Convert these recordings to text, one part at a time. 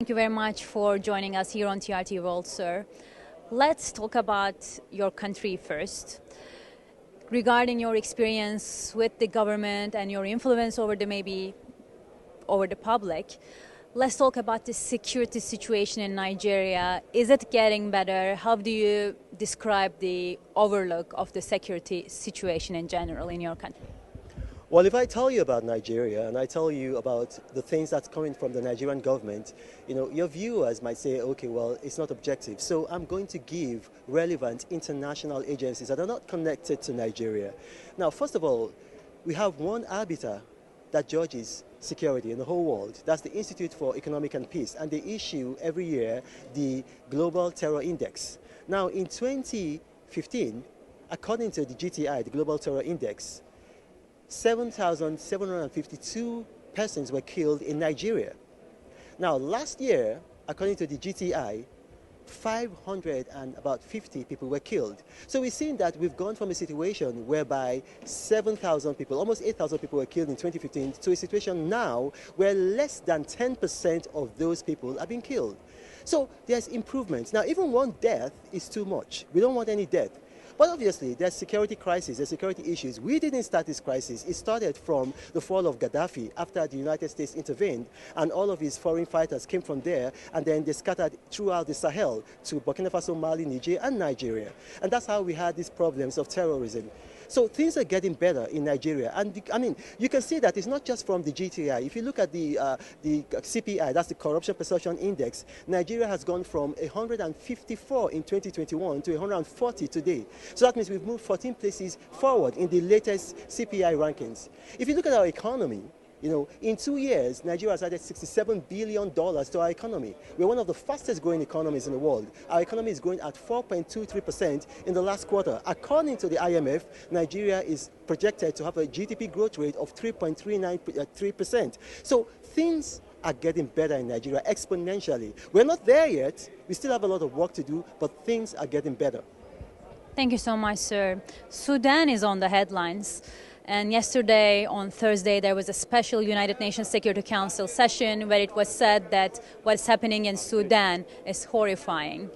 Thank you very much for joining us here on TRT World, sir. Let's talk about your country first. Regarding your experience with the government and your influence over the public, let's talk about the security situation in Nigeria. Is it getting better? How do you describe the overlook of the security situation in general in your country? Well, if I tell you about Nigeria and I tell you about the things that's coming from the Nigerian government, your viewers might say, okay, well, it's not objective. So I'm going to give relevant international agencies that are not connected to Nigeria. Now, first of all, we have one arbiter that judges security in the whole world. That's the Institute for Economic and Peace. And they issue every year the Global Terror Index. Now, in 2015, according to the GTI, the Global Terror Index, 7,752 persons were killed in Nigeria. Now, last year, according to the GTI, 550 people were killed. So we've seen that we've gone from a situation whereby 7,000 people, almost 8,000 people were killed in 2015, to a situation now where less than 10% of those people are being killed. So there's improvements. Now, even one death is too much. We don't want any death. But obviously, there's security crisis, there's security issues. We didn't start this crisis. It started from the fall of Gaddafi after the United States intervened, and all of his foreign fighters came from there, and then they scattered throughout the Sahel to Burkina Faso, Mali, Niger, and Nigeria. And that's how we had these problems of terrorism. So things are getting better in Nigeria. And I mean, you can see that it's not just from the GTI. If you look at the CPI, that's the Corruption Perception Index, Nigeria has gone from 154 in 2021 to 140 today. So that means we've moved 14 places forward in the latest CPI rankings. If you look at our economy, in 2 years, Nigeria has added $67 billion to our economy. We're one of the fastest growing economies in the world. Our economy is growing at 4.23% in the last quarter. According to the IMF, Nigeria is projected to have a GDP growth rate of 3.393%. So things are getting better in Nigeria exponentially. We're not there yet. We still have a lot of work to do, but things are getting better. Thank you so much, sir. Sudan is on the headlines. And yesterday, on Thursday, there was a special United Nations Security Council session where it was said that what's happening in Sudan is horrifying.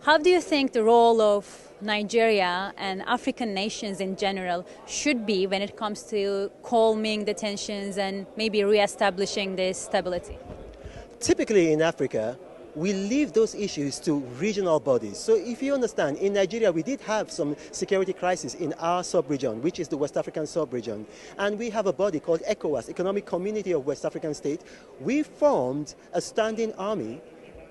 How do you think the role of Nigeria and African nations in general should be when it comes to calming the tensions and maybe reestablishing this stability? Typically in Africa, we leave those issues to regional bodies. So if you understand, in Nigeria, we did have some security crisis in our sub-region, which is the West African sub-region. And we have a body called ECOWAS, Economic Community of West African States. We formed a standing army,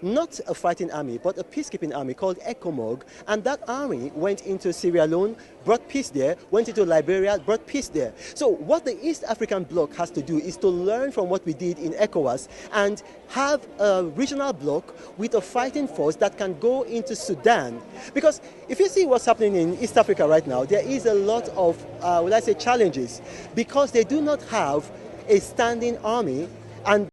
not a fighting army, but a peacekeeping army called ECOMOG. And that army went into Sierra Leone, brought peace there, went into Liberia, brought peace there. So what the East African bloc has to do is to learn from what we did in ECOWAS and have a regional bloc with a fighting force that can go into Sudan. Because if you see what's happening in East Africa right now, there is a lot of, challenges, because they do not have a standing army, and